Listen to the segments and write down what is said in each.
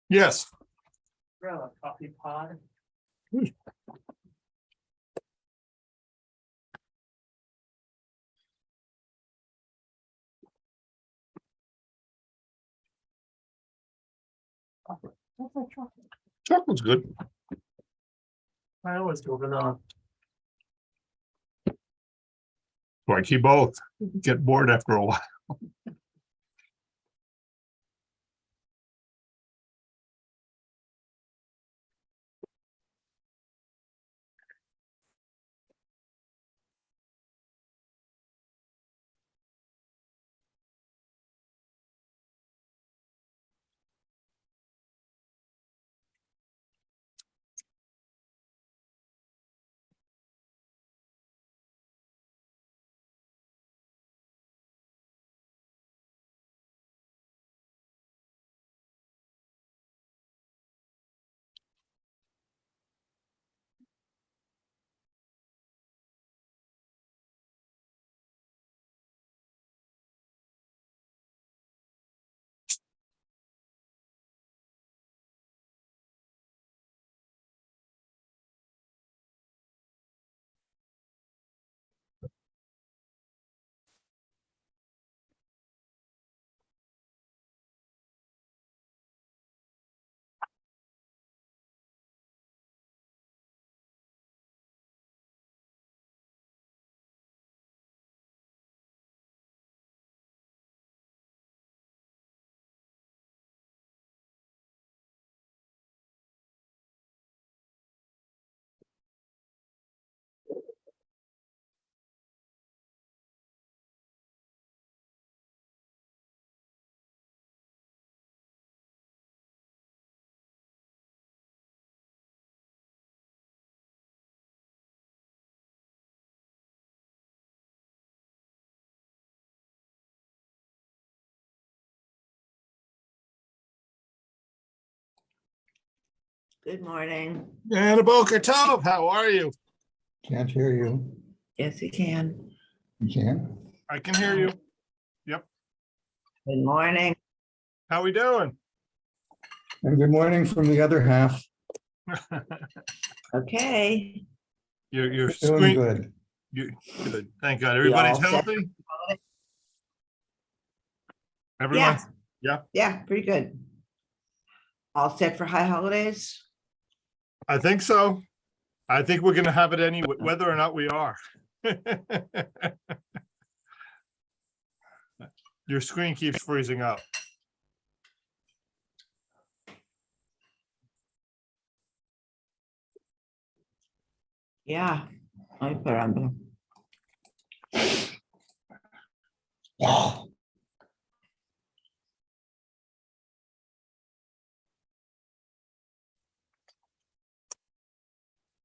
Yes. A coffee pod. That's like chocolate. Chocolate's good. I always go vanilla. So I keep both. Get bored after a while. Good morning. And a Boker Tov, how are you? Can't hear you. Yes, you can. You can? I can hear you. Good morning. How we doing? And good morning from the other half. Okay. Your Doing screen. good. Good. Thank God. Everybody's all set? healthy? Everyone? Yeah, pretty good. All set for high holidays? I think so. I think we're gonna have it anyway, whether or not we are. Your screen keeps freezing up. Yeah. I put on.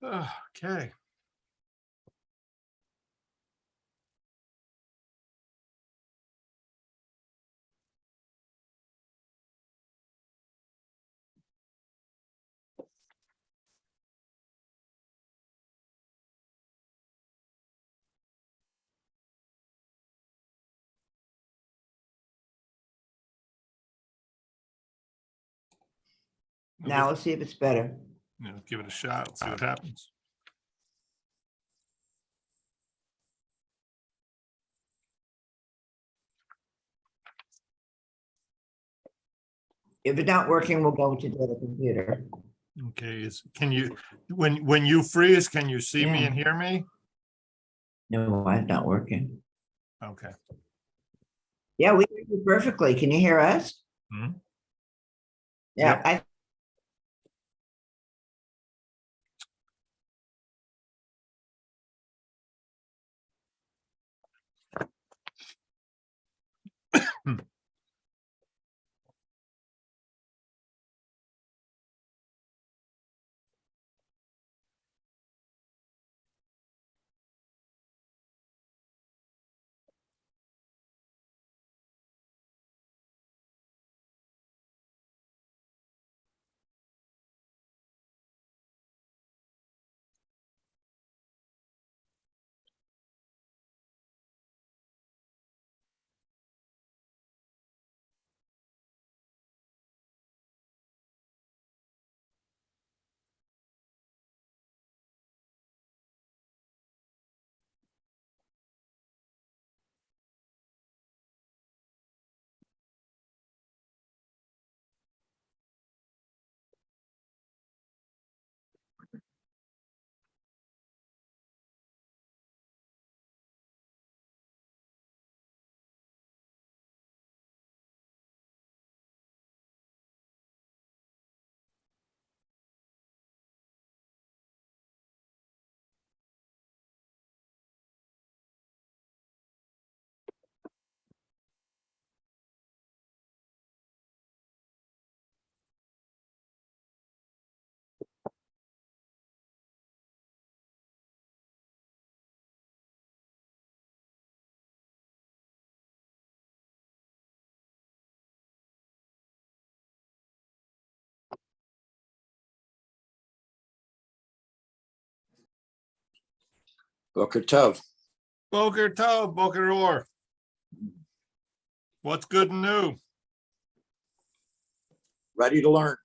Okay. Now let's see if it's better. Give it a shot, see what happens. If it's not working, we'll go to the other computer. Okay, can you, when you freeze, can you see me Yeah. and hear me? No, it's not working. Okay. Yeah, we hear you perfectly. Can you hear us? Mhm. Yeah, Yep. Boker Tov. Boker Tov, Boker Or. What's good and new? Ready to learn.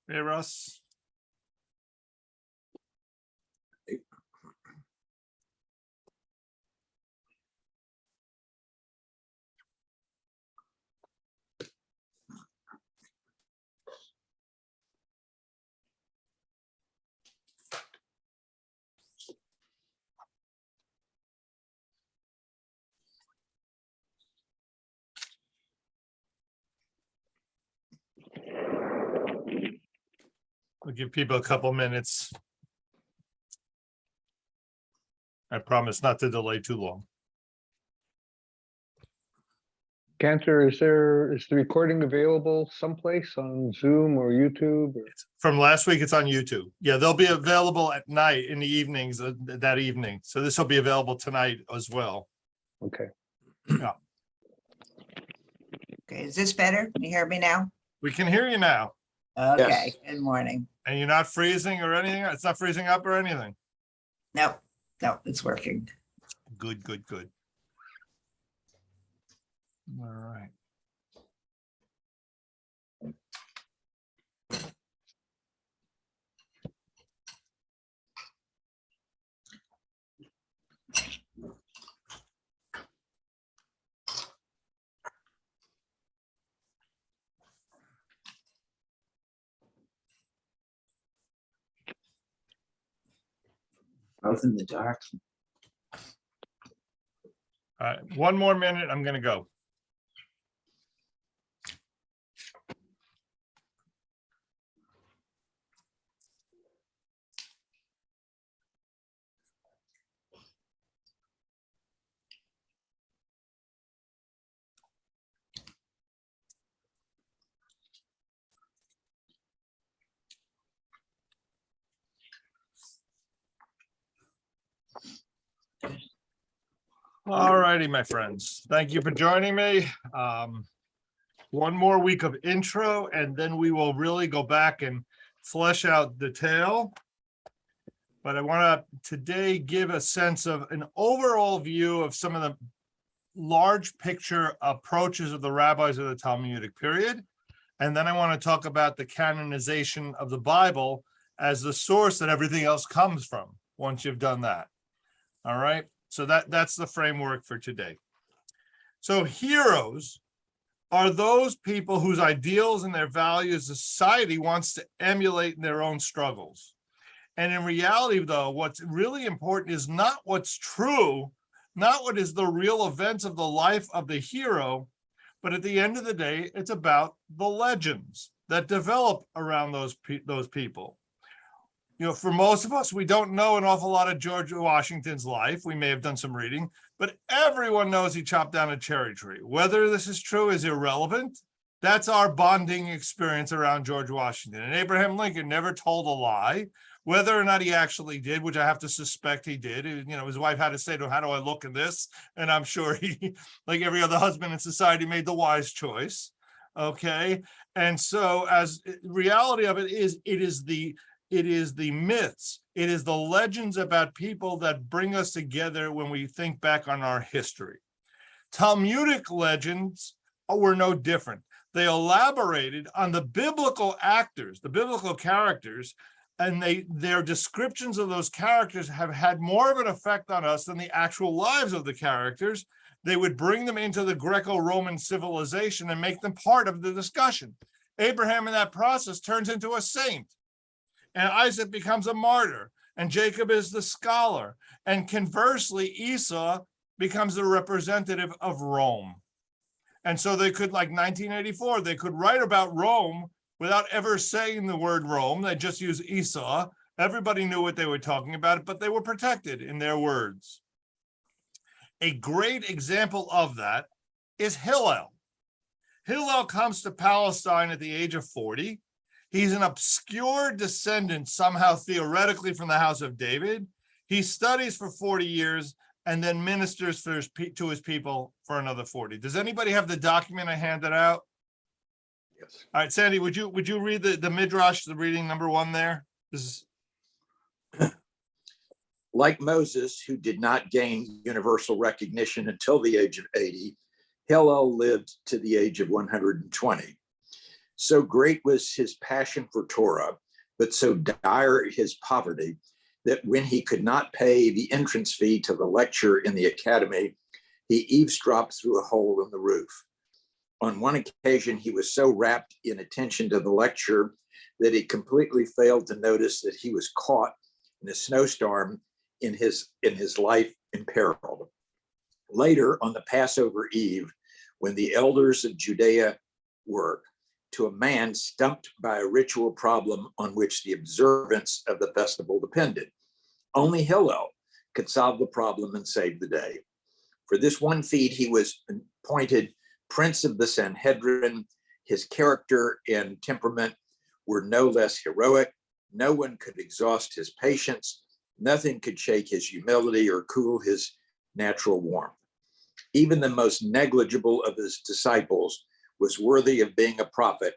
Hey, Russ. We'll give people a couple minutes. I promise not to delay too long. Cantor, is the recording available someplace on Zoom or YouTube? Or? From last week, it's on YouTube. Yeah, they'll be available at night in the evenings that evening. So this will be available tonight as well. Okay. Okay, is this better? Can you hear me now? We can hear you now. Okay, good morning. And you're not freezing or anything? It's not freezing up or anything? No, it's working. Good, good, good. All right. Both in the dark. All right, one more minute, I'm gonna go. All righty, my friends. Thank you for joining me. One more week of intro, and then we will really go back and flesh out the tale. But I want to today give a sense of an overall view of some of the large picture approaches of the rabbis of the Talmudic period. And then I want to talk about the canonization of the Bible as the source that everything else comes from once you've done that. All right. So that's the framework for today. So heroes are those people whose ideals and their values society wants to emulate in their own struggles. And in reality, though, what's really important is not what's true, not what is the real events of the life of the hero, but at the end of the day, it's about the legends that develop around those people. You know, for most of us, we don't know an awful lot of George Washington's life. We may have done some reading, but everyone knows he chopped down a cherry tree. Whether this is true is irrelevant. That's our bonding experience around George Washington. And Abraham Lincoln never told a lie. Whether or not he actually did, which I have to suspect he did, you know, his wife had to say to him, how do I look in this? And I'm sure he, like every other husband in society, made the wise choice. Okay. And so as reality of it is, it is the myths, it is the legends about people that bring us together when we think back on our history. Talmudic legends were no different. They elaborated on the biblical actors, the biblical characters, and their descriptions of those characters have had more of an effect on us than the actual lives of the characters. They would bring them into the Greco-Roman civilization and make them part of the discussion. Abraham in that process turns into a saint, and Isaac becomes a martyr, and Jacob is the scholar, and conversely, Esau becomes the representative of Rome. And so they could, like 1984, they could write about Rome without ever saying the word Rome. They just use Esau. Everybody knew what they were talking about, but they were protected in their words. A great example of that is Hillel. Hillel comes to Palestine at the age of 40. He's an obscure descendant, somehow theoretically, from the house of David. He studies for 40 years and then ministers to his people for another 40. Does anybody have the document I handed out? Yes. All right, Sandy, would you read the Midrash, the reading number 1 there? This is Like Moses, who did not gain universal recognition until the age of 80, Hillel lived to the age of 120. So great was his passion for Torah, but so dire his poverty, that when he could not pay the entrance fee to the lecture in the academy, he eavesdropped through a hole in the roof. On one occasion, he was so wrapped in attention to the lecture that he completely failed to notice that he was caught in a snowstorm in his life imperiled. Later, on the Passover Eve, when the elders of Judea work, to a man stumped by a ritual problem on which the observance of the festival depended. Only Hillel could solve the problem and save the day. For this one feat, he was appointed Prince of the Sanhedrin. His character and temperament were no less heroic. No one could exhaust his patience. Nothing could shake his humility or cool his natural warmth. Even the most negligible of his disciples was worthy of being a prophet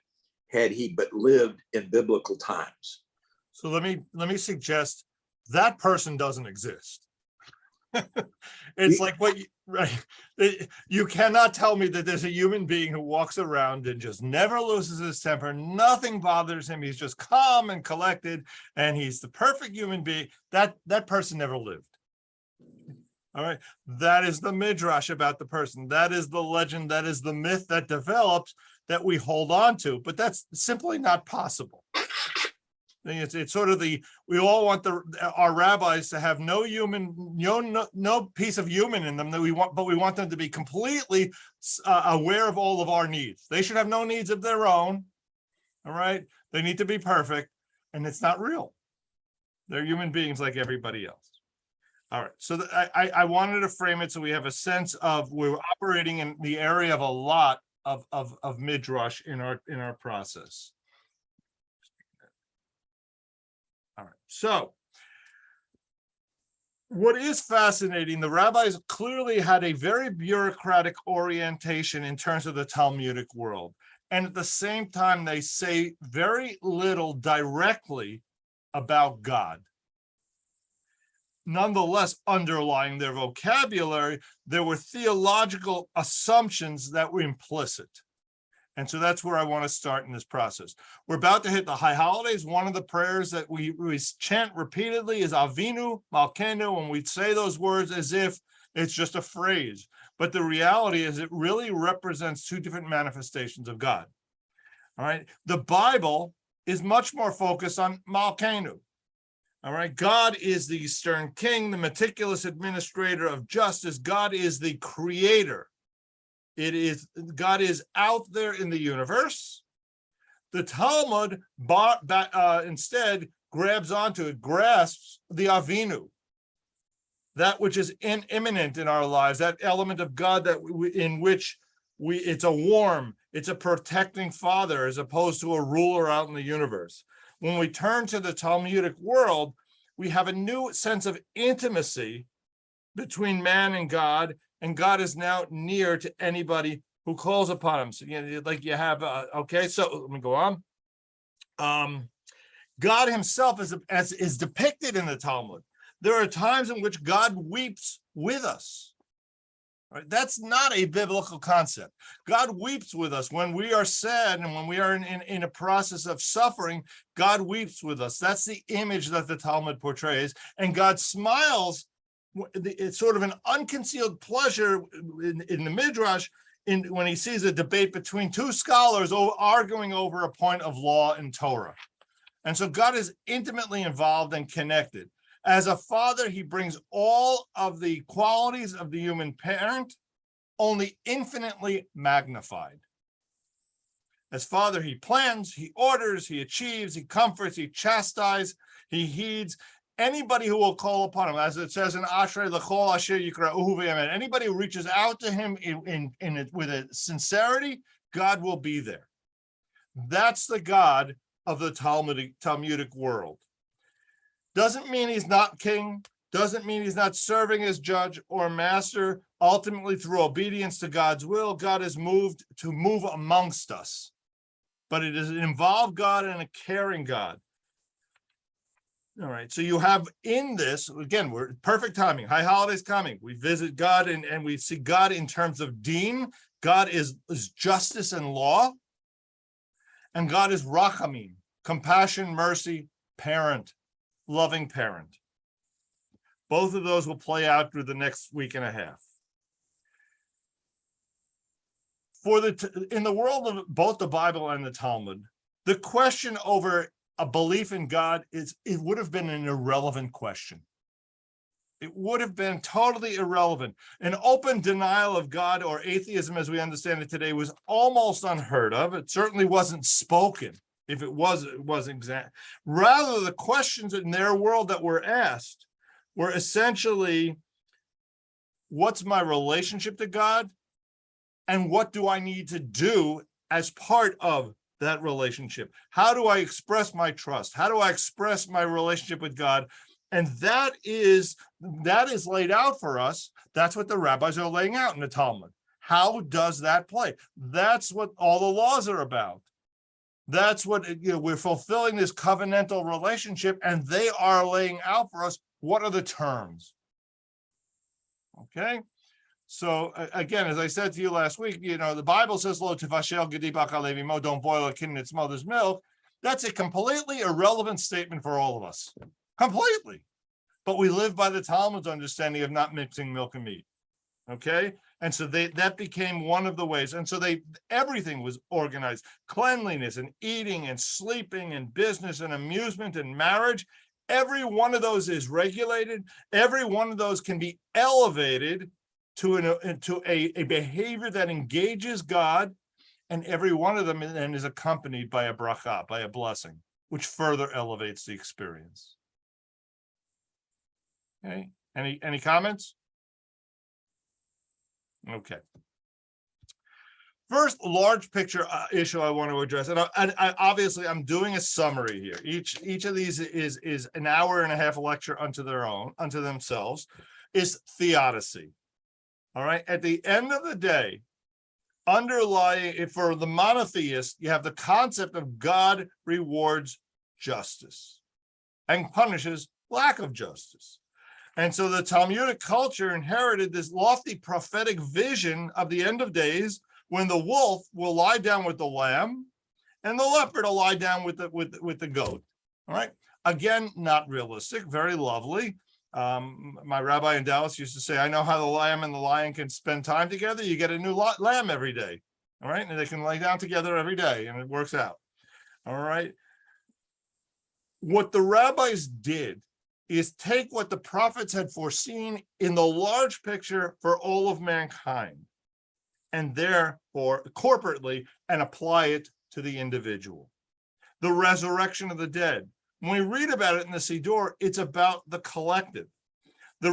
had he but lived in biblical times. So let me suggest that person doesn't exist. It's like what you cannot tell me that there's a human being who walks around and just never loses his temper. Nothing bothers him. He's just calm and collected, and he's the perfect human being. That person never lived. All right. That is the midrash about the person. That is the legend. That is the myth that develops that we hold on to. But that's simply not possible. It's sort of we all want our rabbis to have no piece of human in them but we want them to be completely aware of all of our needs. They should have no needs of their own. All right. They need to be perfect, and it's not real. They're human beings like everybody else. All right, so I wanted to frame it so we have a sense of we're operating in the area of a lot of midrash in our process. All right, so what is fascinating, the rabbis clearly had a very bureaucratic orientation in terms of the Talmudic world, and at the same time they say very little directly about God. Nonetheless, underlying their vocabulary, there were theological assumptions that were implicit. And so that's where I want to start in this process. We're about to hit the high holidays. One of the prayers that we chant repeatedly is Avinu Malkeinu, and we say those words as if it's just a phrase. But the reality is it really represents two different manifestations of God. All right. The Bible is much more focused on Malkeinu. All right, God is the stern king, the meticulous administrator of justice. God is the creator. God is out there in the universe. The Talmud instead grabs grasps the Avinu, that which is imminent in our lives, that element of God in which it's a protecting father as opposed to a ruler out in the universe. When we turn to the Talmudic world, we have a new sense of intimacy between man and God is now near to anybody who calls upon him. So, like you have, okay, so let me go on. God himself is depicted in the Talmud. There are times in which God weeps with us. Right? That's not a biblical concept. God weeps with us when we are sad and when we are in a process of suffering. God weeps with us. That's the image that the Talmud portrays. And God smiles. It's sort of an unconcealed pleasure in the Midrash when he sees a debate between two scholars arguing over a point of law in Torah. And so God is intimately involved and connected. As a father, he brings all of the qualities of the human parent only infinitely magnified. As Father, he plans, he orders, he achieves, he comforts, he chastises, he heeds. Anybody who will call upon him, as it says in Ashrei L'chol Asher Yikra'uhu V'yamen, anybody who reaches out to him with a sincerity, God will be there. That's the God of the Talmudic world. Doesn't mean he's not king, doesn't mean he's not serving as judge or master. Ultimately, through obedience to God's will, God is moved to move amongst us. But it is involved God and a caring God. All right, so you have in this, again, we're perfect timing. High holidays coming. We visit God and we see God in terms of deen. God is justice and law. And God is rachamim, compassion, mercy, parent, loving parent. Both of those will play out through the next week and a half. In the world of both the Bible and the Talmud, the question over a belief in God it would have been an irrelevant question. It would have been totally irrelevant. An open denial of God or atheism as we understand it today was almost unheard of. It certainly wasn't spoken. If it was exact. Rather, the questions in their world that were asked were essentially, what's my relationship to God? And what do I need to do as part of that relationship? How do I express my trust? How do I express my relationship with God? And that is laid out for us. That's what the rabbis are laying out in the Talmud. How does that play? That's what all the laws are about. That's what, we're fulfilling this covenantal relationship, and they are laying out for us what are the terms. Okay? So again, as I said to you last week, the Bible says, "Lo tivashel gedi b'chalev imo," don't boil a kid in its mother's milk. That's a completely irrelevant statement for all of us. Completely. But we live by the Talmud's understanding of not mixing milk and meat. Okay? And so that became one of the ways. And so everything was organized. Cleanliness and eating and sleeping and business and amusement and marriage. Every one of those is regulated. Every one of those can be elevated to a behavior that engages God, and every one of them then is accompanied by a bracha, by a blessing, which further elevates the experience. Okay, any comments? Okay. First, large picture issue I want to address, and I obviously I'm doing a summary here. Each of these is an hour and a half lecture unto themselves, is theodicy. All right. At the end of the day, underlying for the monotheist, you have the concept of God rewards justice and punishes lack of justice. And so the Talmudic culture inherited this lofty prophetic vision of the end of days when the wolf will lie down with the lamb and the leopard will lie down with the goat. All right. Again, not realistic, very lovely. My rabbi in Dallas used to say, I know how the lamb and the lion can spend time together. You get a new lamb every day. All right. And they can lay down together every day and it works out. All right. What the rabbis did is take what the prophets had foreseen in the large picture for all of mankind and therefore corporately and apply it to the individual. The resurrection of the dead. When we read about it in the Siddur, it's about the collective. The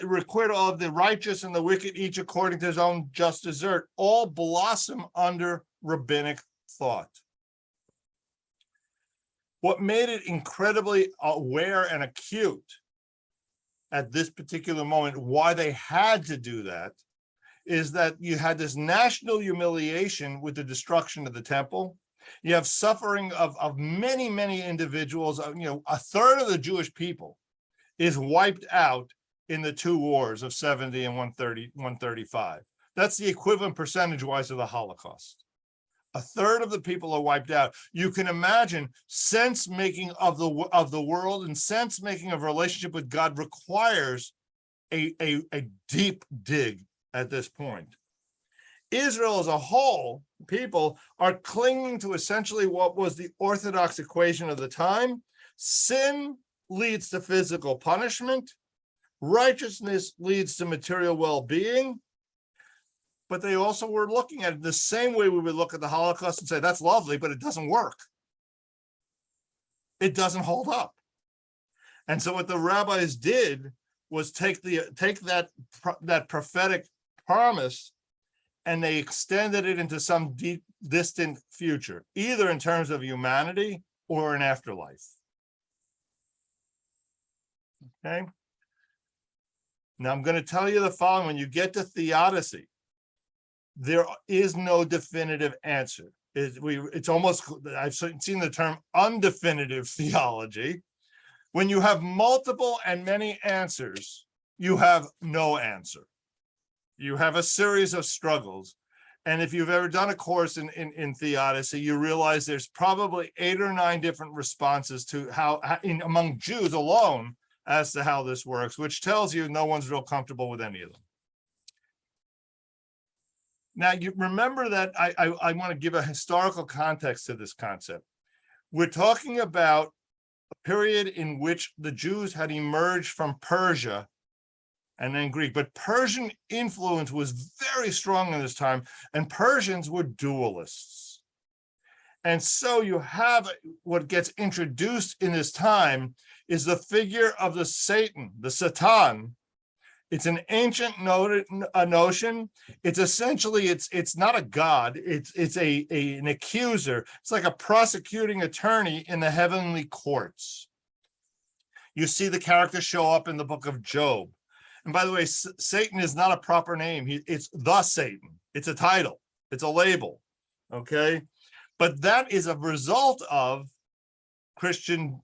requital of the righteous and the wicked, each according to his own just desert, all blossom under rabbinic thought. What made it incredibly aware and acute at this particular moment, why they had to do that, is that you had this national humiliation with the destruction of the temple. You have suffering of many, many individuals. A third of the Jewish people is wiped out in the two wars of 70 and 135. That's the equivalent percentage-wise of the Holocaust. A third of the people are wiped out. You can imagine sense-making of the world and sense-making of relationship with God requires a deep dig at this point. Israel as a whole, people are clinging to essentially what was the orthodox equation of the time. Sin leads to physical punishment. Righteousness leads to material well-being. but they also were looking at it the same way we would look at the Holocaust and say, that's lovely, but it doesn't work. It doesn't hold up. And so what the rabbis did was take that prophetic promise and they extended it into some deep, distant future, either in terms of humanity or an afterlife. Okay. Now I'm going to tell you the following. When you get to Theodicy, there is no definitive answer. It's almost, I've seen the term undefinitive theology. When you have multiple and many answers, you have no answer. You have a series of struggles. And if you've ever done a course in Theodicy, you realize there's probably 8 or 9 different responses to how among Jews alone as to how this works, which tells you no one's real comfortable with any of them. Now, you remember that I want to give a historical context to this concept. We're talking about a period in which the Jews had emerged from Persia and then Greek, but Persian influence was very strong in this time, and Persians were dualists. And so you have what gets introduced in this time is the figure of the Satan, the Satan. It's an ancient notion. It's essentially, it's not a god, it's an accuser. It's like a prosecuting attorney in the heavenly courts. You see the character show up in the book of Job. And by the way, Satan is not a proper name. It's the Satan. It's a title. It's a label. Okay. But that is a result of Persian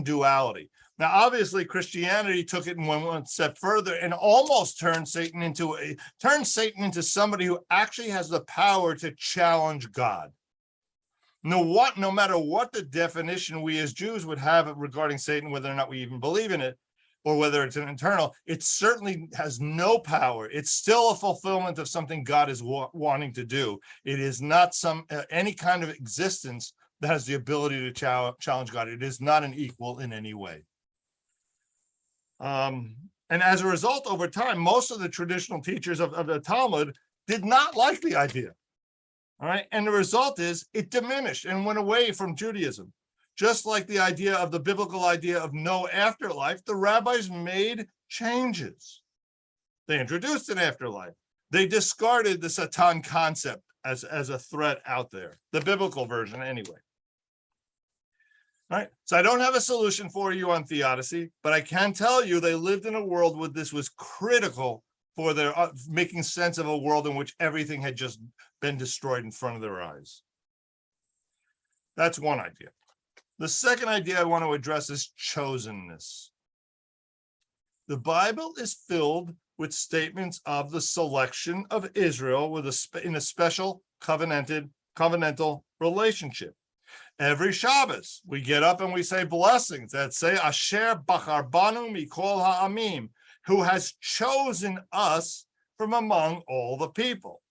duality. Now, obviously, Christianity took it and went one step further and almost turned Satan into somebody who actually has the power to challenge God. No matter what the definition we as Jews would have regarding Satan, whether or not we even believe in it, or whether it's an internal, it certainly has no power. It's still a fulfillment of something God is wanting to do. It is not any kind of existence that has the ability to challenge God. It is not an equal in any way. And as a result, over time, most of the traditional teachers of the Talmud did not like the idea. All right. And the result is it diminished and went away from Judaism. Just like the idea of the biblical idea of no afterlife, the rabbis made changes. They introduced an afterlife. They discarded the Satan concept as a threat out there, the biblical version anyway. All right, so I don't have a solution for you on Theodicy, but I can tell you they lived in a world where this was critical for their making sense of a world in which everything had just been destroyed in front of their eyes. That's one idea. The second idea I want to address is chosenness. The Bible is filled with statements of the selection of Israel in a special covenantal relationship. Every Shabbos, we get up and we say blessings that say, Asher bachar banu mikol ha'amim, who has chosen us from among all the people.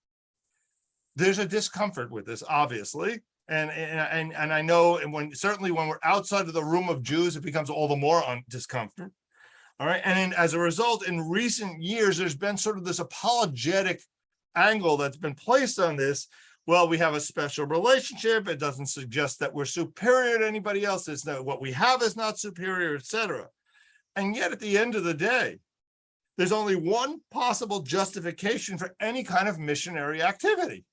There's a discomfort with this, obviously. And I know certainly when we're outside of the room of Jews, it becomes all the more discomfort. All right. And as a result, in recent years, there's been sort of this apologetic angle that's been placed on this. Well, we have a special relationship. It doesn't suggest that we're superior to anybody else. It's not, what we have is not superior, etc. And yet at the end of the day, there's only one possible justification for any kind of missionary activity.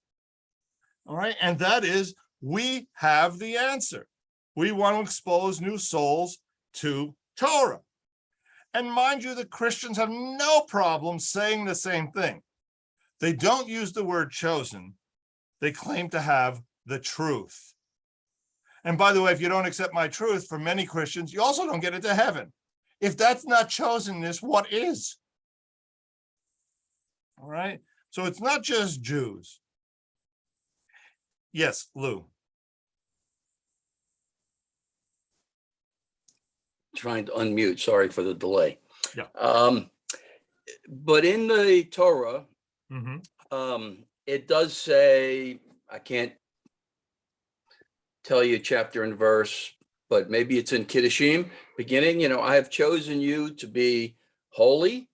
All right. And that is, we have the answer. We want to expose new souls to Torah. And mind you, the Christians have no problem saying the same thing. They don't use the word chosen. They claim to have the truth. And by the way, if you don't accept my truth, for many Christians, you also don't get into heaven. If that's not chosenness, what is? All right. So it's not just Jews. Yes, Lou. Trying to unmute, sorry for the delay. Yeah. But in the Torah, Mm-hmm. It does say, I can't tell you chapter and verse, but maybe it's in Kiddushin, beginning, I have chosen you to be holy,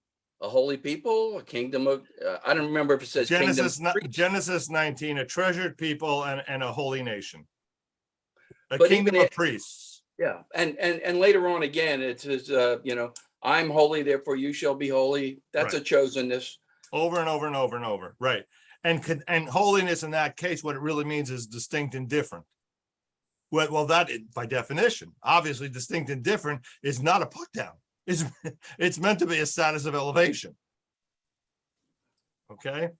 a holy people, a kingdom of, I don't remember if it says kingdom. Genesis 19, a treasured people and a holy nation. A But kingdom even of priests. Yeah, and later on again, it says, I'm holy, therefore you shall be holy. That's a Right. chosenness. Over and over and over and over. Right. And holiness in that case, what it really means is distinct and different. Well, that by definition, obviously distinct and different is not a put down. It's meant to be a status of elevation. Okay.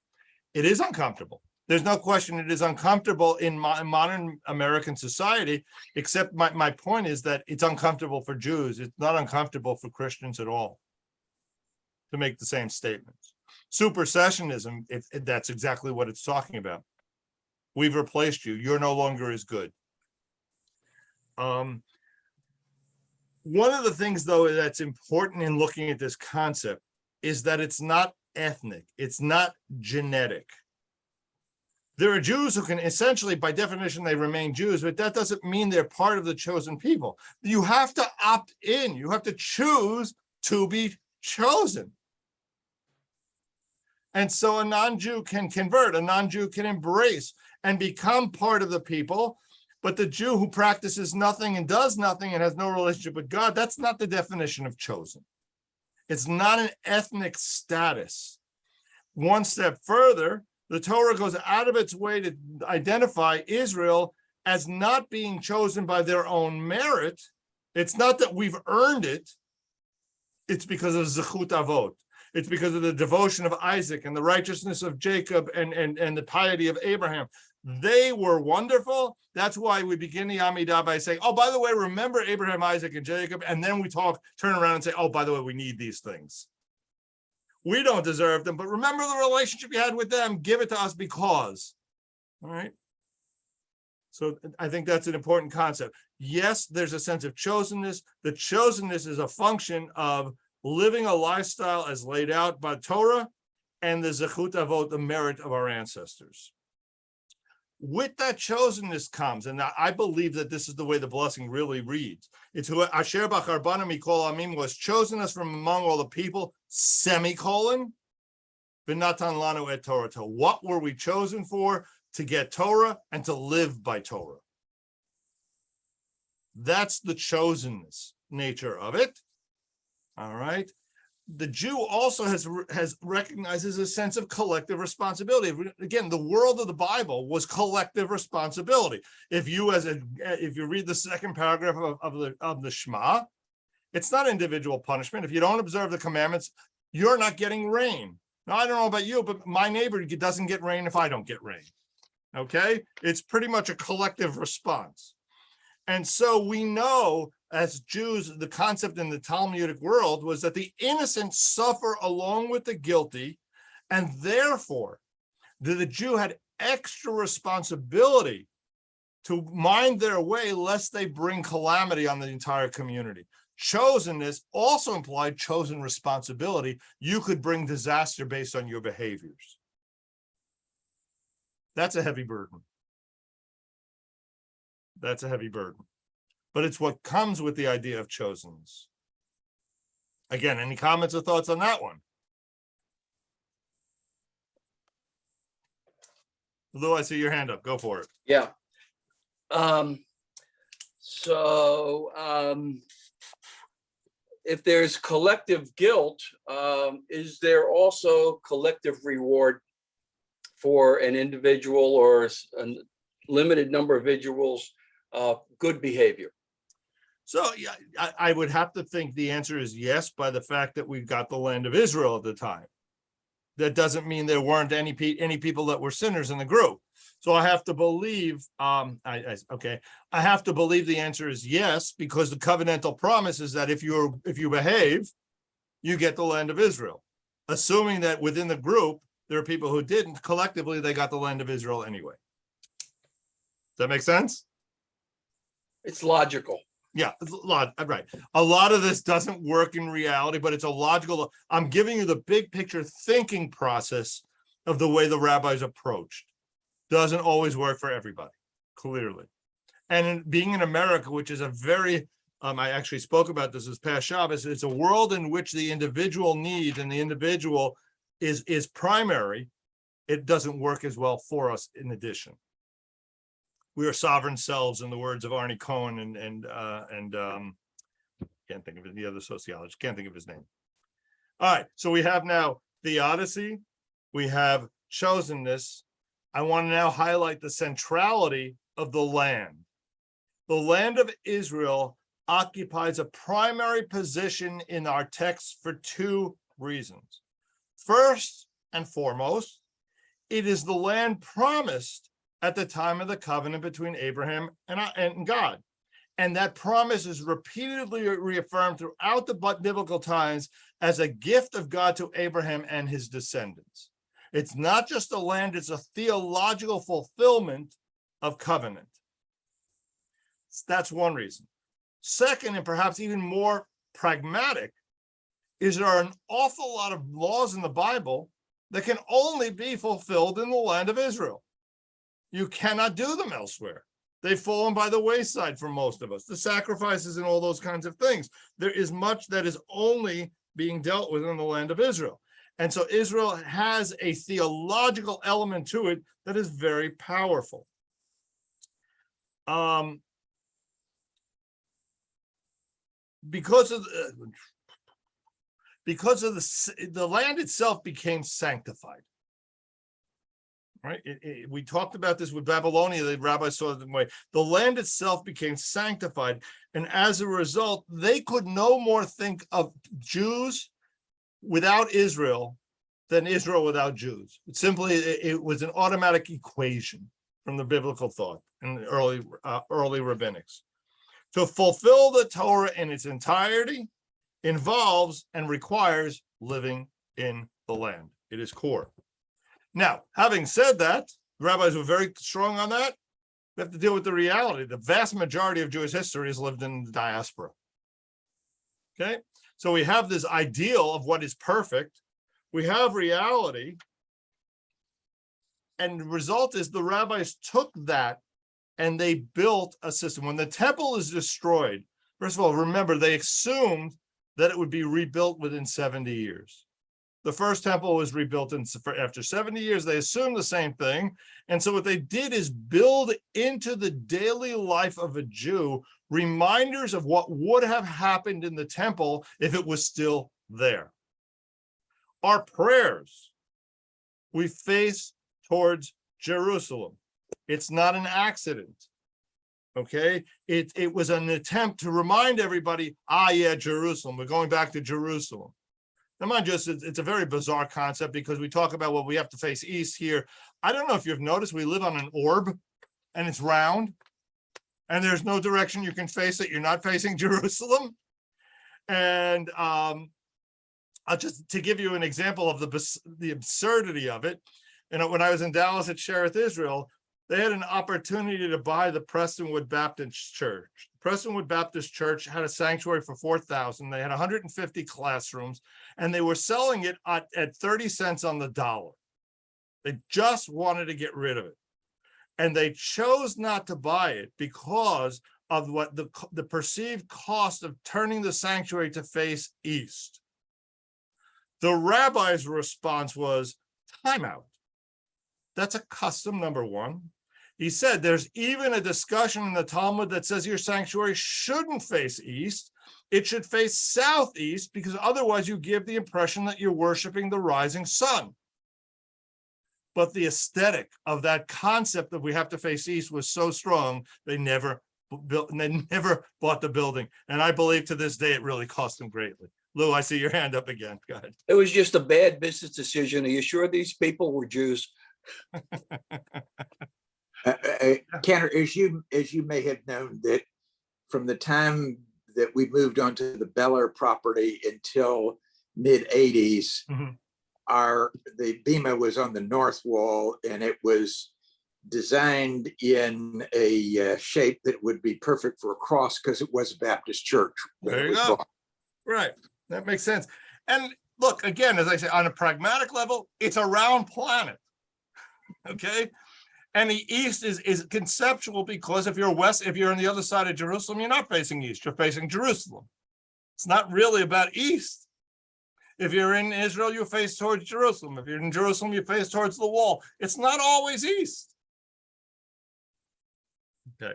It is uncomfortable. There's no question it is uncomfortable in modern American society, except my point is that it's uncomfortable for Jews. It's not uncomfortable for Christians at all to make the same statements. Supersessionism, that's exactly what it's talking about. We've replaced you. You're no longer as good. One of the things, though, that's important in looking at this concept is that it's not ethnic. It's not genetic. There are Jews who can essentially, by definition, they remain Jews, but that doesn't mean they're part of the chosen people. You have to opt in. You have to choose to be chosen. And so a non-Jew can convert, a non-Jew can embrace and become part of the people. But the Jew who practices nothing and does nothing and has no relationship with God, that's not the definition of chosen. It's not an ethnic status. One step further, the Torah goes out of its way to identify Israel as not being chosen by their own merit. It's not that we've earned it. It's because of Zechut Avot. It's because of the devotion of Isaac and the righteousness of Jacob and the piety of Abraham. They were wonderful. That's why we begin the Amidah by saying, oh, by the way, remember Abraham, Isaac, and Jacob. And then we turn around and say, oh, by the way, we need these things. We don't deserve them, but remember the relationship you had with them. Give it to us because. All right. So I think that's an important concept. Yes, there's a sense of chosenness. The chosenness is a function of living a lifestyle as laid out by Torah and the Zechut Avot, the merit of our ancestors. With that chosenness comes, and I believe that this is the way the blessing really reads. It's who Asher Bacharbanim Mikol Amim was chosen us from among all the people, semicolon, V'natan lanu et Torah. What were we chosen for? To get Torah and to live by Torah. That's the chosenness nature of it. All right. The Jew also has recognizes a sense of collective responsibility. Again, the world of the Bible was collective responsibility. If you read the second paragraph of the Shema, it's not individual punishment. If you don't observe the commandments, you're not getting rain. Now, I don't know about you, but my neighbor doesn't get rain if I don't get rain. Okay, it's pretty much a collective response. And so we know as Jews, the concept in the Talmudic world was that the innocent suffer along with the guilty, and therefore the Jew had extra responsibility to mind their way lest they bring calamity on the entire community. Chosenness also implied chosen responsibility. You could bring disaster based on your behaviors. That's a heavy burden. That's a heavy burden. But it's what comes with the idea of chosenness. Again, any comments or thoughts on that one? Lou, I see your hand up. Go for it. Yeah. If there's collective guilt, is there also collective reward for an individual or a limited number of individuals' good behavior? So yeah, I would have to think the answer is yes by the fact that we've got the land of Israel at the time. That doesn't mean there weren't any people that were sinners in the group. So I have to believe, I have to believe the answer is yes, because the covenantal promise is that if you behave, you get the land of Israel. Assuming that within the group, there are people who didn't, collectively, they got the land of Israel anyway. Does that make sense? It's logical. Yeah, right. A lot of this doesn't work in reality, but it's a logical. I'm giving you the big picture thinking process of the way the rabbis approached. Doesn't always work for everybody, clearly. And being in America, which is a very I actually spoke about this past Shabbos. It's a world in which the individual need and the individual is primary. It doesn't work as well for us in addition. We are sovereign selves, in the words of Arnie Cohen and can't think of the other sociologist, can't think of his name. All right, so we have now Theodicy, we have Chosenness. I want to now highlight the centrality of the land. The land of Israel occupies a primary position in our text for two reasons. First and foremost, it is the land promised at the time of the covenant between Abraham and God. And that promise is repeatedly reaffirmed throughout the biblical times as a gift of God to Abraham and his descendants. It's not just a land, it's a theological fulfillment of covenant. That's one reason. Second, and perhaps even more pragmatic, is there are an awful lot of laws in the Bible that can only be fulfilled in the land of Israel. You cannot do them elsewhere. They've fallen by the wayside for most of us. The sacrifices and all those kinds of things. There is much that is only being dealt with in the land of Israel. And so Israel has a theological element to it that is very powerful. Because of the land itself became sanctified. Right? We talked about this with Babylonia. The rabbis saw it the way. The land itself became sanctified. And as a result, they could no more think of Jews without Israel than Israel without Jews. It was an automatic equation from the biblical thought in the early rabbinics. To fulfill the Torah in its entirety involves and requires living in the land. It is core. Now, having said that, the rabbis were very strong on that. We have to deal with the reality. The vast majority of Jewish history has lived in the diaspora. Okay, so we have this ideal of what is perfect. We have reality. And the result is the rabbis took that and they built a system. When the temple is destroyed, first of all, remember, they assumed that it would be rebuilt within 70 years. The first temple was rebuilt after 70 years. They assumed the same thing. And so what they did is build into the daily life of a Jew reminders of what would have happened in the temple if it was still there. Our prayers, we face towards Jerusalem. It's not an accident. Okay, it was an attempt to remind everybody, yeah, Jerusalem, we're going back to Jerusalem. Now, mind you, it's a very bizarre concept because we talk about, well, we have to face east here. I don't know if you've noticed, we live on an orb and it's round and there's no direction you can face it. You're not facing Jerusalem. And I'll just to give you an example of the absurdity of it. When I was in Dallas at Shereth Israel, they had an opportunity to buy the Prestonwood Baptist Church. Prestonwood Baptist Church had a sanctuary for 4,000. They had 150 classrooms, and they were selling it at 30 cents on the dollar. They just wanted to get rid of it. And they chose not to buy it because of what the perceived cost of turning the sanctuary to face east. The rabbi's response was, timeout. That's a custom, number one. He said there's even a discussion in the Talmud that says your sanctuary shouldn't face east. It should face southeast because otherwise you give the impression that you're worshiping the rising sun. But the aesthetic of that concept that we have to face east was so strong, they never built and they never bought the building. And I believe to this day it really cost them greatly. Lou, I see your hand up again. Go ahead. It was just a bad business decision. Are you sure these people were Jews? Cantor, as you may have known, that from the time that we moved onto the Bel Air property until mid 80s, the bima was on the north wall, and it was designed in a shape that would be perfect for a cross because it was a Baptist church. There you go. Right, that makes sense. And look, again, as I say, on a pragmatic level, it's a round planet. Okay. And the east is conceptual because if you're on the other side of Jerusalem, you're not facing east, you're facing Jerusalem. It's not really about east. If you're in Israel, you face towards Jerusalem. If you're in Jerusalem, you face towards the wall. It's not always east. Okay.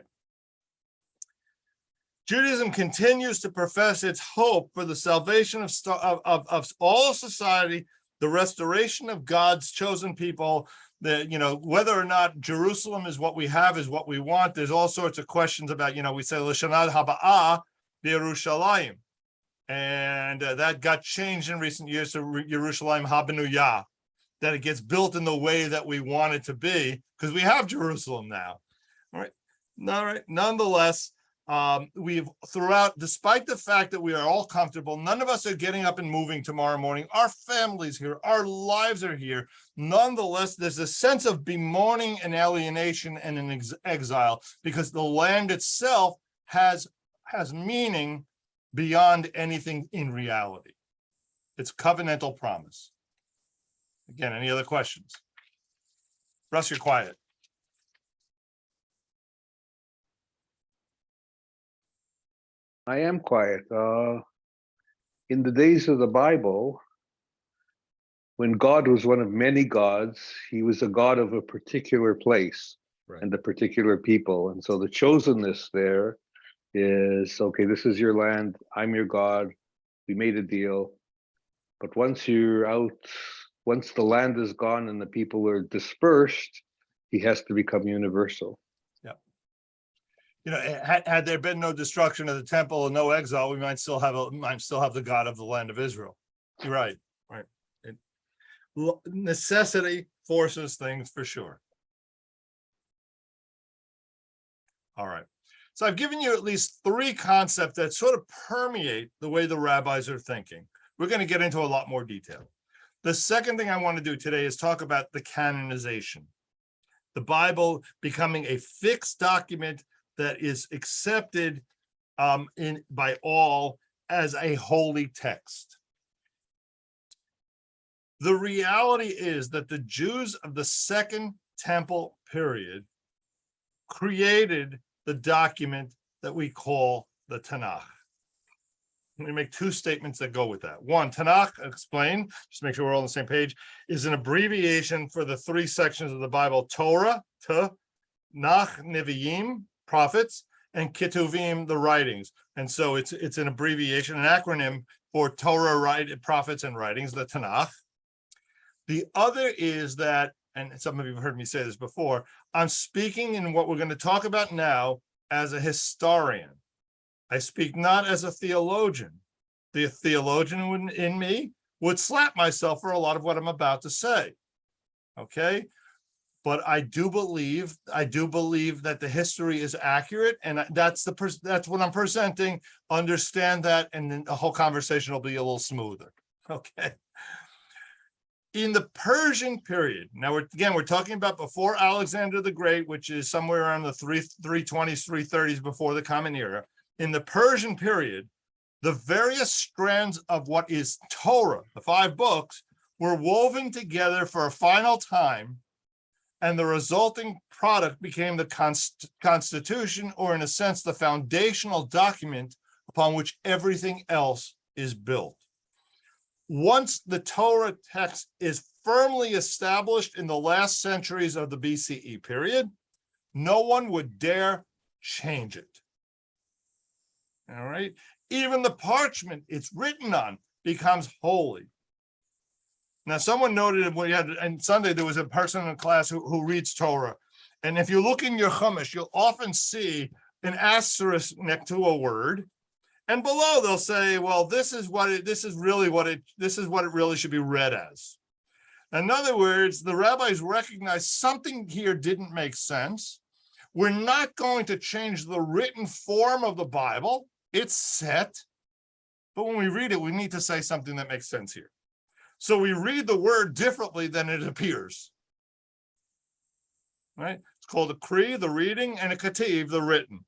Judaism continues to profess its hope for the salvation of all society, the restoration of God's chosen people. Whether or not Jerusalem is what we have, is what we want. There's all sorts of questions about, we say L'Shana Haba'ah B'Yerushalayim. And that got changed in recent years to Yerushalayim HaBenuyah, that it gets built in the way that we want it to be, because we have Jerusalem now. All right. Nonetheless, we've throughout, despite the fact that we are all comfortable, none of us are getting up and moving tomorrow morning. Our families here, our lives are here. Nonetheless, there's a sense of bemoaning and alienation and an exile, because the land itself has meaning beyond anything in reality. It's covenantal promise. Again, any other questions? Russ, you're quiet. I am quiet. In the days of the Bible, when God was one of many gods, he was a God of a particular place, right, and a particular people. And so the chosenness there is, okay, this is your land, I'm your God, we made a deal. But once you're out, once the land is gone and the people are dispersed, he has to become universal. Had there been no destruction of the temple and no exile, we might still have the God of the land of Israel. You're right. Necessity forces things for sure. All right. So I've given you at least 3 concepts that sort of permeate the way the rabbis are thinking. We're going to get into a lot more detail. The second thing I want to do today is talk about the canonization. The Bible becoming a fixed document that is accepted by all as a holy text. The reality is that the Jews of the Second Temple period created the document that we call the Tanakh. Let me make 2 statements that go with that. One, Tanakh, explain, just make sure we're all on the same page, is an abbreviation for the 3 sections of the Bible: Torah, Nach, Nevi'im, prophets, and Ketuvim, the writings. And so it's an abbreviation, an acronym for Torah, prophets, and writings, the Tanakh. The other is that, and some of you have heard me say this before, I'm speaking in what we're going to talk about now as a historian. I speak not as a theologian. The theologian in me would slap myself for a lot of what I'm about to say. Okay? But I do believe that the history is accurate, and that's what I'm presenting. Understand that, and then the whole conversation will be a little smoother. Okay. In the Persian period, now we're talking about before Alexander the Great, which is somewhere around the 320s, 330s before the Common Era. In the Persian period, the various strands of what is Torah, the 5 books, were woven together for a final time, and the resulting product became the Constitution, or in a sense, the foundational document upon which everything else is built. Once the Torah text is firmly established in the last centuries of the BCE period, no one would dare change it. All right? Even the parchment it's written on becomes holy. Now, someone noted on Sunday, there was a person in class who reads Torah. And if you look in your Chumash, you'll often see an asterisk next to a word. And below they'll say, well, this is what it really should be read as. In other words, the rabbis recognized something here didn't make sense. We're not going to change the written form of the Bible. It's set. But when we read it, we need to say something that makes sense here. So we read the word differently than it appears. Right? It's called a kri, the reading, and a kativ, the written.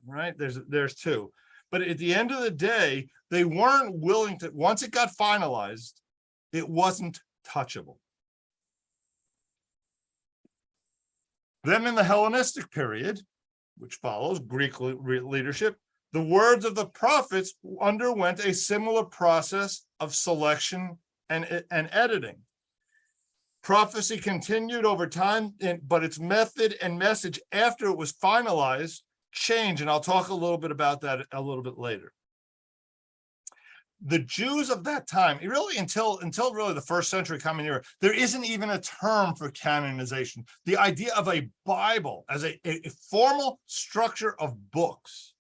Right? There's 2. But at the end of the day, they weren't willing to, once it got finalized, it wasn't touchable. Then in the Hellenistic period, which follows Greek leadership, the words of the prophets underwent a similar process of selection and editing. Prophecy continued over time, but its method and message after it was finalized changed, and I'll talk a little bit about that a little bit later. The Jews of that time, really until really the first century Common Era, there isn't even a term for canonization. The idea of a Bible as a formal structure of books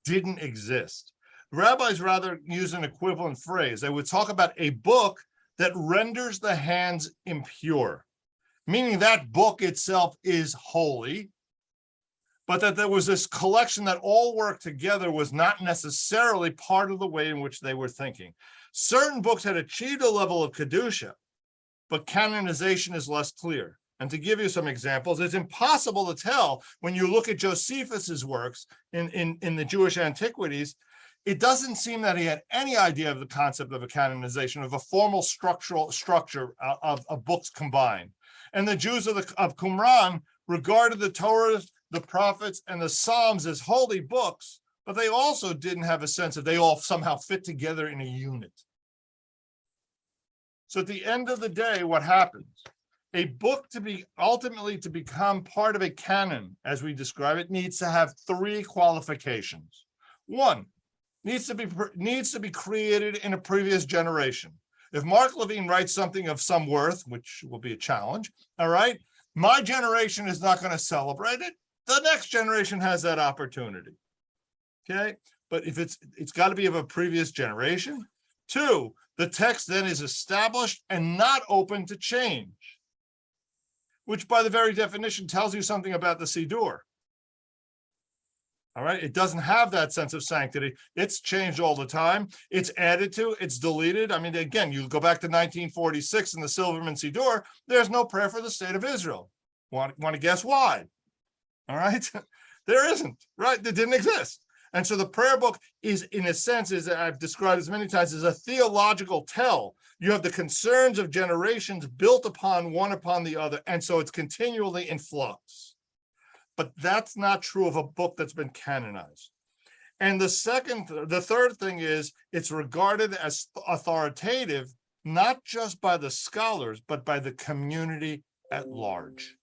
didn't exist. Rabbis rather use an equivalent phrase. They would talk about a book that renders the hands impure, meaning that book itself is holy, but that there was this collection that all worked together was not necessarily part of the way in which they were thinking. Certain books had achieved a level of Kedusha, but canonization is less clear. And to give you some examples, it's impossible to tell when you look at Josephus's works in the Jewish antiquities. It doesn't seem that he had any idea of the concept of a canonization, of a formal structure of books combined. And the Jews of Qumran regarded the Torah, the prophets, and the Psalms as holy books, but they also didn't have a sense that they all somehow fit together in a unit. So at the end of the day, what happens? A book ultimately to become part of a canon, as we describe it, needs to have three qualifications. One, needs to be created in a previous generation. If Mark Levine writes something of some worth, which will be a challenge, all right, my generation is not going to celebrate it. The next generation has that opportunity. Okay, but if it's got to be of a previous generation. Two, the text then is established and not open to change, which by the very definition tells you something about the Siddur. All right, it doesn't have that sense of sanctity. It's changed all the time. It's added to, it's deleted. I mean, again, you go back to 1946 in the Silverman Siddur, there's no prayer for the state of Israel. Want to guess why? All right, there isn't, right? It didn't exist. And so the prayer book is, in a sense, as I've described as many times, is a theological tell. You have the concerns of generations built upon one upon the other, and so it's continually in flux. But that's not true of a book that's been canonized. And the third thing is it's regarded as authoritative, not just by the scholars, but by the community at large.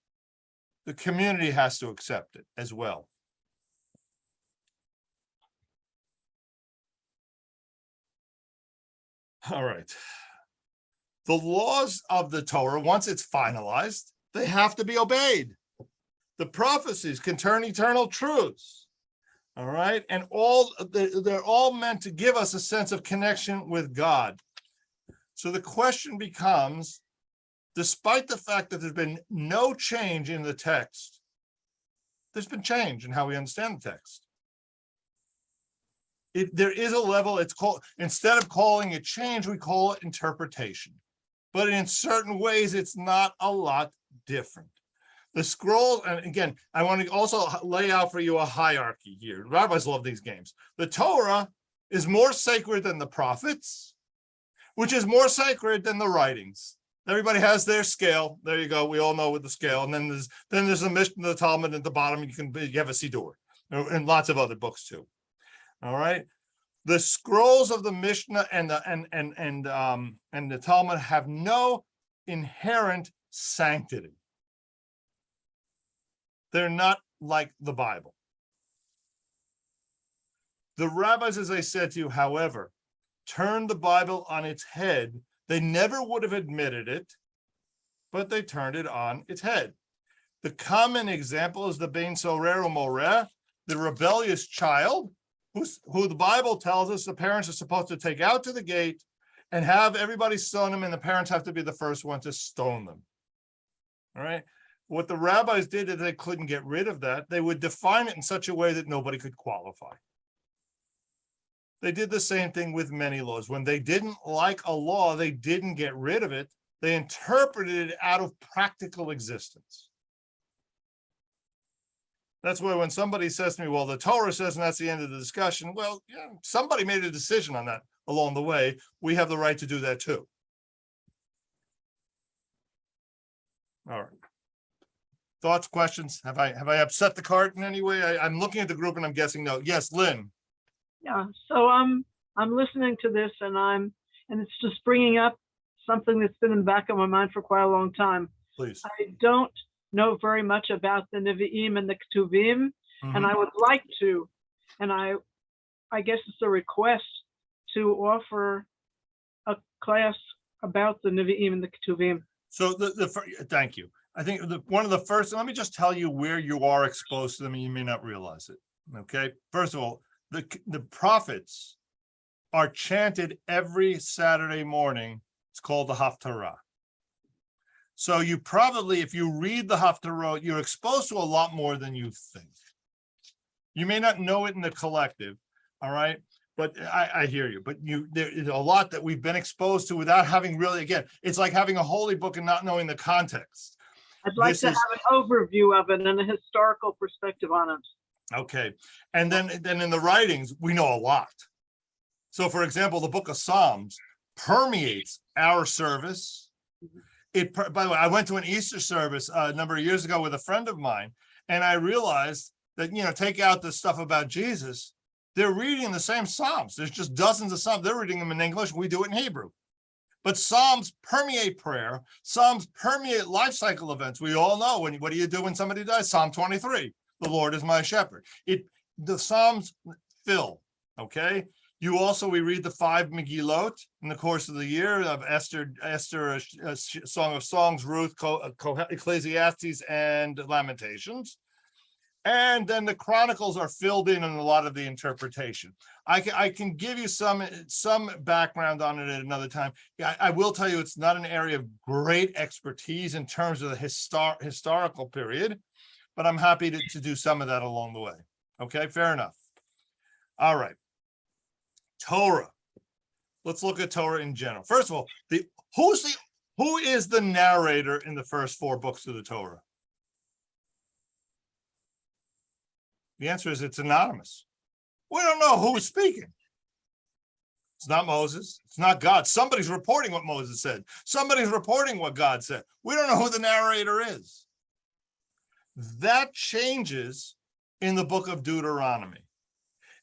The community has to accept it as well. All right. The laws of the Torah, once it's finalized, they have to be obeyed. The prophecies concern eternal truths. All right. And they're all meant to give us a sense of connection with God. So the question becomes, despite the fact that there's been no change in the text, there's been change in how we understand the text. There is a level, it's called, instead of calling it change, we call it interpretation. But in certain ways, it's not a lot different. The scroll, and again, I want to also lay out for you a hierarchy here. Rabbis love these games. The Torah is more sacred than the prophets, which is more sacred than the writings. Everybody has their scale. There you go. We all know with the scale. And then there's the Mishnah, the Talmud at the bottom. You have a Siddur, and lots of other books too. All right. The scrolls of the Mishnah and the Talmud have no inherent sanctity. They're not like the Bible. The rabbis, as I said to you, however, turned the Bible on its head. They never would have admitted it, but they turned it on its head. The common example is the Ben Sorer Moreh, the rebellious child, who the Bible tells us the parents are supposed to take out to the gate and have everybody stone them, and the parents have to be the first one to stone them. All right. What the rabbis did is they couldn't get rid of that. They would define it in such a way that nobody could qualify. They did the same thing with many laws. When they didn't like a law, they didn't get rid of it. They interpreted it out of practical existence. That's why when somebody says to me, well, the Torah says, and that's the end of the discussion. Well, yeah, somebody made a decision on that along the way. We have the right to do that too. All right. Thoughts, questions? Have I upset the cart in any way? I'm looking at the group and I'm guessing no. Yes, Lynn. Yeah, so I'm listening to this and it's just bringing up something that's been in the back of my mind for quite a long time. Please. I don't know very much about the Nevi'im and the Ketuvim, and Mhm. I would like to, and I guess it's a request to offer a class about the Nevi'im and the Ketuvim. So thank you. I think one of the first, let me just tell you where you are exposed to them and you may not realize it. Okay. First of all, the prophets are chanted every Saturday morning. It's called the Haftarah. So you probably, if you read the Haftarah, you're exposed to a lot more than you think. You may not know it in the collective, all right? But I hear you, but there's a lot that we've been exposed to without having really, again, it's like having a holy book and not knowing the context. I'd like to have an overview of it and a historical perspective on it. Okay, and then in the writings, we know a lot. So for example, the book of Psalms permeates our service. By the way, I went to an Easter service a number of years ago with a friend of mine, and I realized that, take out the stuff about Jesus, they're reading the same Psalms. There's just dozens of Psalms. They're reading them in English. We do it in Hebrew. But Psalms permeate prayer. Psalms permeate life cycle events. We all know what do you do when somebody dies? Psalm 23, the Lord is my shepherd. The Psalms fill, okay? We read the 5 Megillot in the course of the year of Esther, Song of Songs, Ruth, Ecclesiastes, and Lamentations. And then the Chronicles are filled in a lot of the interpretation. I can give you some background on it at another time. I will tell you it's not an area of great expertise in terms of the historical period, but I'm happy to do some of that along the way. Okay, fair enough. All right. Torah. Let's look at Torah in general. First of all, who is the narrator in the first 4 books of the Torah? The answer is it's anonymous. We don't know who's speaking. It's not Moses. It's not God. Somebody's reporting what Moses said. Somebody's reporting what God said. We don't know who the narrator is. That changes in the book of Deuteronomy.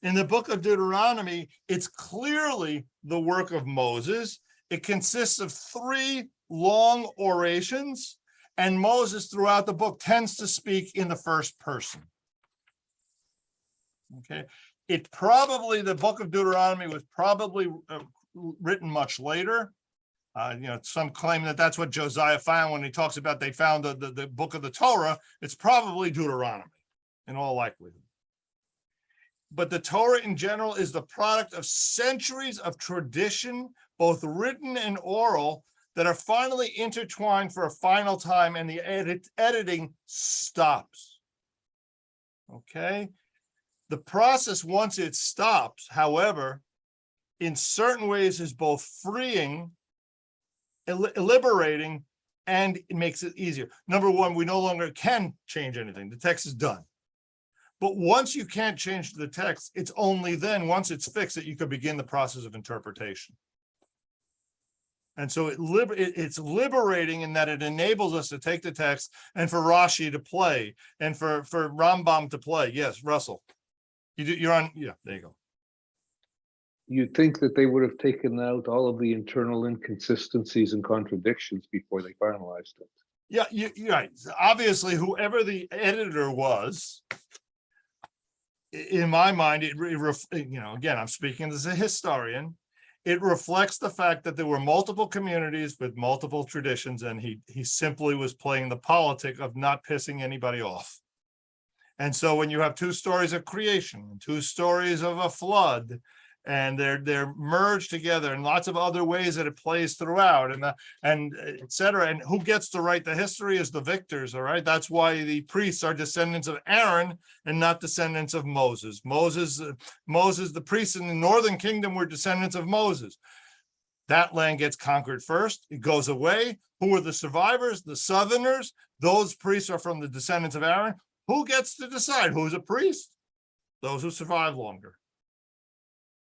In the book of Deuteronomy, it's clearly the work of Moses. It consists of 3 long orations, and Moses throughout the book tends to speak in the first person. Okay, the book of Deuteronomy was probably written much later. Some claim that that's what Josiah found when he talks about they found the book of the Torah. It's probably Deuteronomy in all likelihood. But the Torah in general is the product of centuries of tradition, both written and oral, that are finally intertwined for a final time, and the editing stops. Okay? The process, once it stops, however, in certain ways is both freeing, liberating, and it makes it easier. Number one, we no longer can change anything. The text is done. But once you can't change the text, it's only then, once it's fixed, that you could begin the process of interpretation. And so it's liberating in that it enables us to take the text and for Rashi to play and for Rambam to play. Yes, Russell. You're on, yeah, there you go. You'd think that they would have taken out all of the internal inconsistencies and contradictions before they finalized it. Yeah, you're right. Obviously, whoever the editor was, in my mind, again, I'm speaking as a historian, it reflects the fact that there were multiple communities with multiple traditions, and he simply was playing the politic of not pissing anybody off. And so when you have 2 stories of creation, 2 stories of a flood, and they're merged together in lots of other ways that it plays throughout, and et cetera. And who gets to write the history is the victors, all right? That's why the priests are descendants of Aaron and not descendants of Moses. Moses, the priests in the northern kingdom were descendants of Moses. That land gets conquered first. It goes away. Who are the survivors? The southerners. Those priests are from the descendants of Aaron. Who gets to decide who's a priest? Those who survive longer.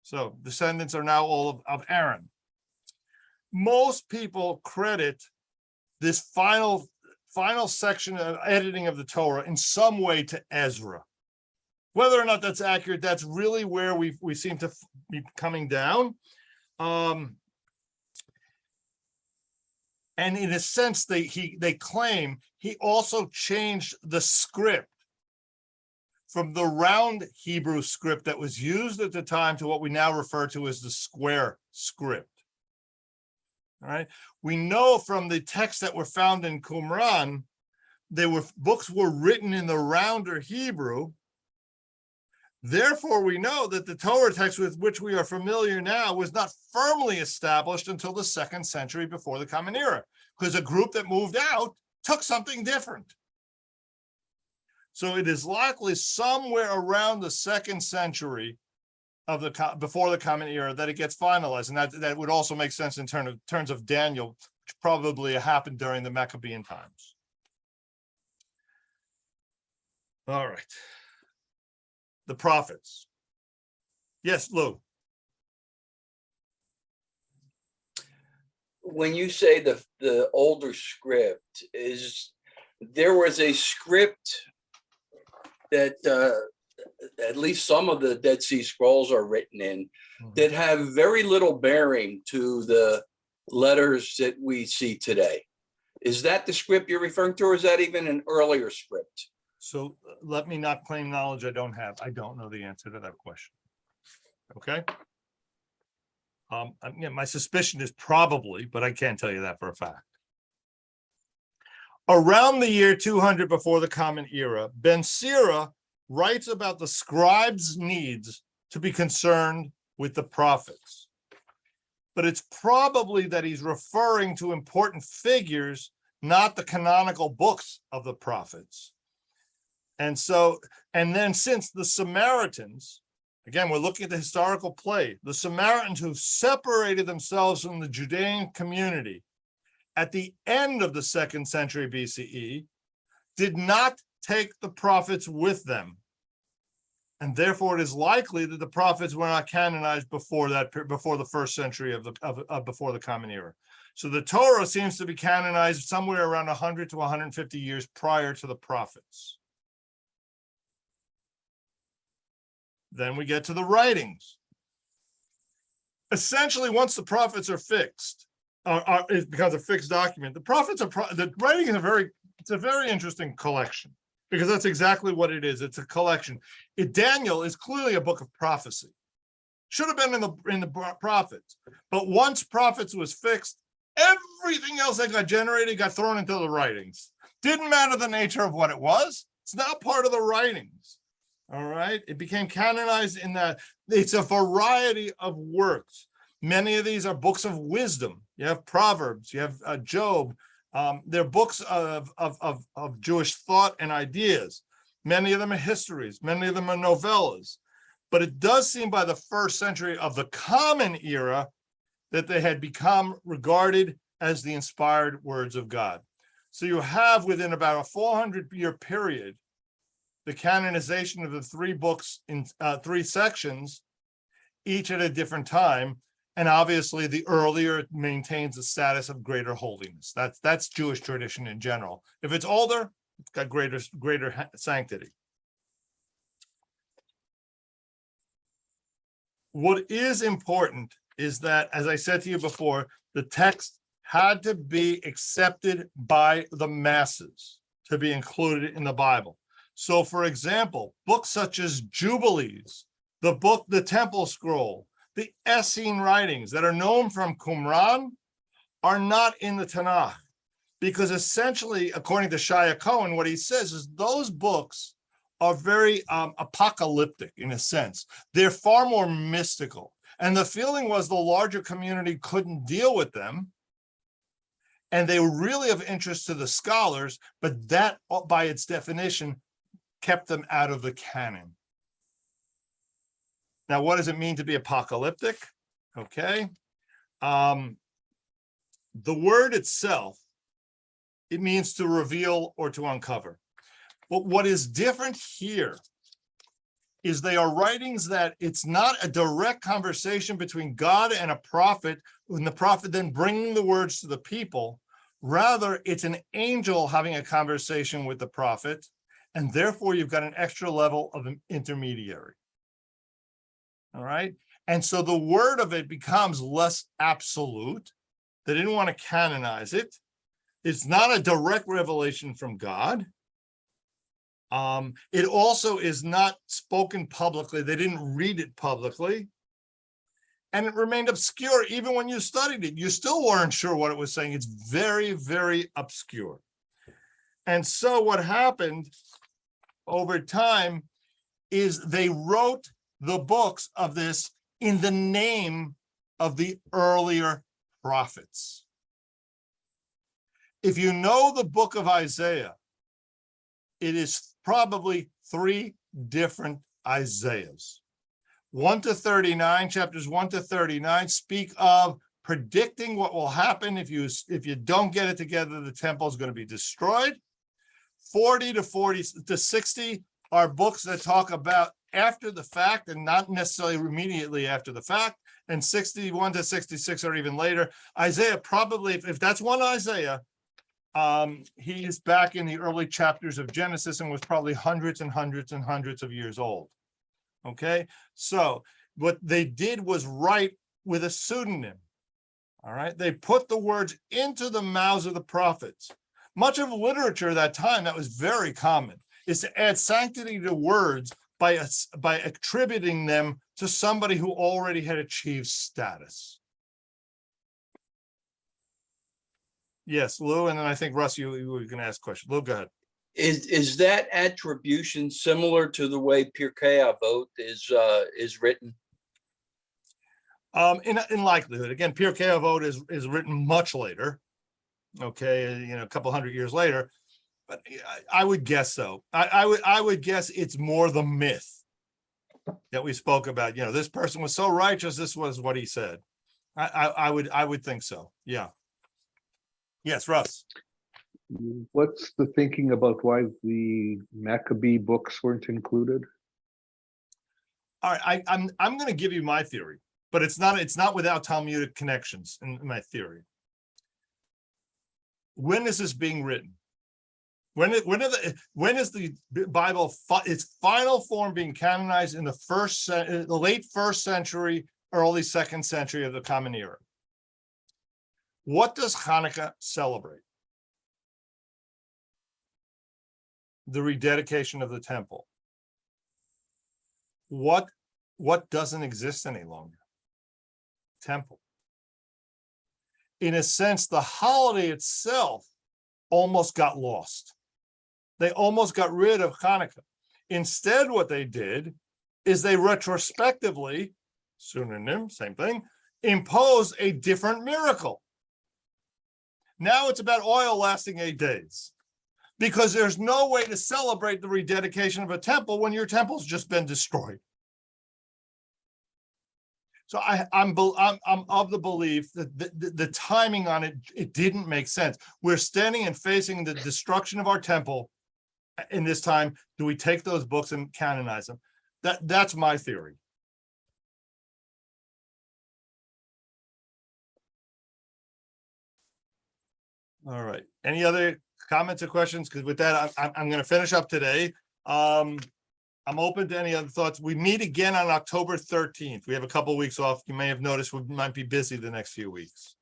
So descendants are now all of Aaron. Most people credit this final final section of editing of the Torah in some way to Ezra. Whether or not that's accurate, that's really where we seem to be coming down. And in a sense, they claim he also changed the script from the round Hebrew script that was used at the time to what we now refer to as the square script. All right. We know from the texts that were found in Qumran, books were written in the rounder Hebrew. Therefore, we know that the Torah text with which we are familiar now was not firmly established until the 2nd century before the Common Era, because a group that moved out took something different. So it is likely somewhere around the 2nd century of before the Common Era that it gets finalized, and that would also make sense in terms of Daniel, which probably happened during the Maccabean times. All right. The prophets. Yes, Lou. When you say the older script, there was a script that at least some of the Dead Sea Scrolls are written in that have very little bearing to the letters that we see today. Is that the script you're referring to, or is that even an earlier script? So let me not claim knowledge I don't have. I don't know the answer to that question. Okay. My suspicion is probably, but I can't tell you that for a fact. Around the year 200 before the Common Era, Ben Sira writes about the scribes' needs to be concerned with the prophets. But it's probably that he's referring to important figures, not the canonical books of the prophets. And then since the Samaritans, again, we're looking at the historical play, the Samaritans who separated themselves from the Judean community at the end of the 2nd century BCE, did not take the prophets with them. And therefore, it is likely that the prophets were not canonized before the 1st century before the Common Era. So the Torah seems to be canonized somewhere around 100 to 150 years prior to the prophets. Then we get to the writings. Essentially, once the prophets are fixed, it becomes a fixed document. The writing is it's a very interesting collection, because that's exactly what it is. It's a collection. Daniel is clearly a book of prophecy. Should have been in the prophets, but once prophets was fixed, everything else that got generated got thrown into the writings. Didn't matter the nature of what it was. It's now part of the writings. All right. It became canonized in that it's a variety of works. Many of these are books of wisdom. You have Proverbs, you have Job. They're books of Jewish thought and ideas. Many of them are histories. Many of them are novellas. But it does seem by the 1st century of the Common Era that they had become regarded as the inspired words of God. So you have within about a 400-year period the canonization of the 3 books in 3 sections, each at a different time. And obviously the earlier maintains the status of greater holiness. That's Jewish tradition in general. If it's older, it's got greater sanctity. What is important is that, as I said to you before, the text had to be accepted by the masses to be included in the Bible. So, for example, books such as Jubilees, the Temple Scroll, the Essene writings that are known from Qumran are not in the Tanakh, because essentially, according to Shia Cohen, what he says is those books are very apocalyptic in a sense. They're far more mystical. And the feeling was the larger community couldn't deal with them. And they were really of interest to the scholars, but that, by its definition, kept them out of the canon. Now, what does it mean to be apocalyptic? Okay. The word itself, it means to reveal or to uncover. But what is different here is they are writings that it's not a direct conversation between God and a prophet, and the prophet then bringing the words to the people, Rather, it's an angel having a conversation with the prophet, and therefore you've got an extra level of an intermediary. All right. And so the word of it becomes less absolute. They didn't want to canonize it. It's not a direct revelation from God. It also is not spoken publicly. They didn't read it publicly. And it remained obscure. Even when you studied it, you still weren't sure what it was saying. It's very, very obscure. And so what happened over time is they wrote the books of this in the name of the earlier prophets. If you know the book of Isaiah, it is probably 3 different Isaiahs. 1 to 39, chapters 1 to 39 speak of predicting what will happen if you don't get it together, the temple is going to be destroyed. 40 to 60 are books that talk about after the fact and not necessarily immediately after the fact. And 61 to 66 are even later. Isaiah probably, if that's one Isaiah, he is back in the early chapters of Genesis and was probably hundreds and hundreds and hundreds of years old. Okay, so what they did was write with a pseudonym. All right, they put the words into the mouths of the prophets. Much of literature at that time, that was very common, is to add sanctity to words by attributing them to somebody who already had achieved status. Yes, Lou, and then I think Russ, you were going to ask a question. Lou, go ahead. Is that attribution similar to the way Pirkei Avot is written? In likelihood, again, Pirkei Avot is written much later. Okay, a couple hundred years later, but I would guess so. I would guess it's more the myth that we spoke about. This person was so righteous. This was what he said. I would think so. Yeah. Yes, Russ. What's the thinking about why the Maccabee books weren't included? All right, I'm going to give you my theory, but it's not without Talmudic connections in my theory. When is this being written? When is the Bible its final form being canonized in the late 1st century, early 2nd century of the Common Era? What does Hanukkah celebrate? The rededication of the temple. What doesn't exist any longer? Temple. In a sense, the holiday itself almost got lost. They almost got rid of Hanukkah. Instead, what they did is they retrospectively, pseudonym, same thing, imposed a different miracle. Now it's about oil lasting 8 days, because there's no way to celebrate the rededication of a temple when your temple's just been destroyed. So I'm of the belief that the timing on it didn't make sense. We're standing and facing the destruction of our temple in this time. Do we take those books and canonize them? That's my theory. All right. Any other comments or questions? Because with that, I'm going to finish up today. I'm open to any other thoughts. We meet again on October 13th. We have a couple of weeks off. You may have noticed we might be busy the next few weeks.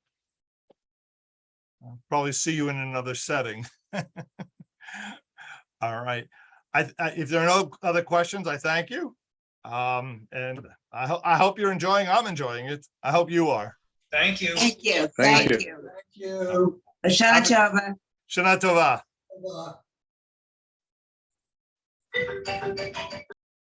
I'll probably see you in another setting. All right. If there are no other questions, I thank you. And I hope you're enjoying. I'm enjoying it. I hope you are. Thank you. Thank you. Thank Thank you. you. Shana Tova. Shana Tova.